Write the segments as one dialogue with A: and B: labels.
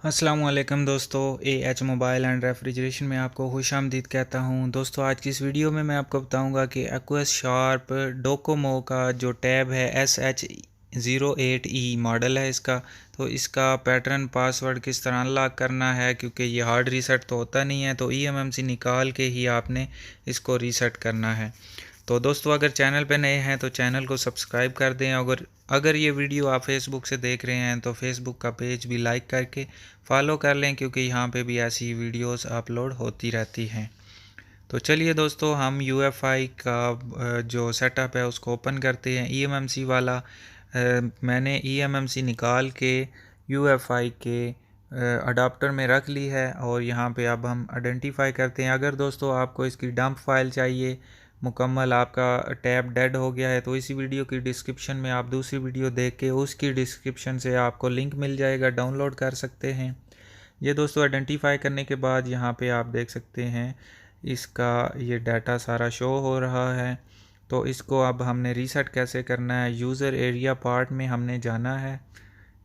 A: अस्सलामुअलैकुम दोस्तों, AH mobile and refrigeration में आपको खुशामदीद कहता हूं। दोस्तों, आज की इस वीडियो में मैं आपको बताऊंगा कि एक्वस शार्प डोकोमो का जो टैब है SH08E मॉडल है इसका। तो इसका पैटर्न पासवर्ड किस तरह अनलॉक करना है, क्योंकि ये हार्ड रीसेट तो होता नहीं है, तो eMMC निकाल के ही आपने इसको रीसेट करना है। तो दोस्तों, अगर चैनल पे नए हैं तो चैनल को सब्सक्राइब कर दें। अगर अगर ये वीडियो आप फेसबुक से देख रहे हैं तो फेसबुक का पेज भी लाइक करके फॉलो कर लें, क्योंकि यहाँ पे भी ऐसी वीडियोस अपलोड होती रहती हैं। तो चलिए दोस्तों, हम UFI का जो सेटअप है उसको ओपन करते हैं। eMMC वाला मैंने eMMC निकाल के UFI के अडाप्टर में रख ली है, और यहाँ पे अब हम आइडेंटिफाई करते हैं। अगर दोस्तों आपको इसकी डंप फाइल चाहिए, मुकम्मल आपका टैब डेड हो गया है, तो इसी वीडियो की डिस्क्रिप्शन में आप दूसरी वीडियो देख के उसकी डिस्क्रिप्शन से आपको लिंक मिल जाएगा, डाउनलोड कर सकते हैं। ये दोस्तों आइडेंटिफाई करने के बाद यहाँ पे आप देख सकते हैं इसका ये डाटा सारा शो हो रहा है। तो इसको अब हमने रीसेट कैसे करना है, यूज़र एरिया पार्ट में हमने जाना है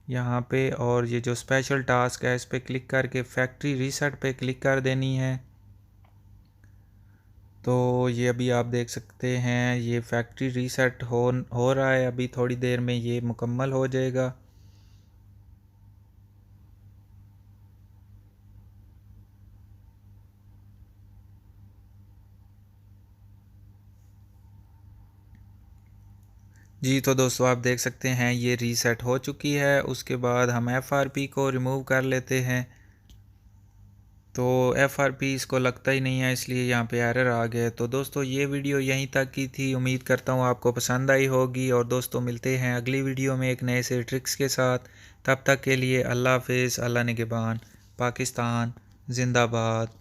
A: यहाँ पे, और ये जो स्पेशल टास्क है इस पर क्लिक करके फैक्ट्री रीसेट पे क्लिक कर देनी है। तो ये अभी आप देख सकते हैं ये फैक्ट्री रीसेट हो रहा है, अभी थोड़ी देर में ये मुकम्मल हो जाएगा। जी, तो दोस्तों आप देख सकते हैं ये रीसेट हो चुकी है। उसके बाद हम FRP को रिमूव कर लेते हैं। तो FRP इसको लगता ही नहीं है, इसलिए यहाँ पे एरर आ गया। तो दोस्तों, ये वीडियो यहीं तक की थी। उम्मीद करता हूँ आपको पसंद आई होगी, और दोस्तों मिलते हैं अगली वीडियो में एक नए से ट्रिक्स के साथ। तब तक के लिए अल्लाह हाफिज़, अल्लाह निगहबान, पाकिस्तान जिंदाबाद।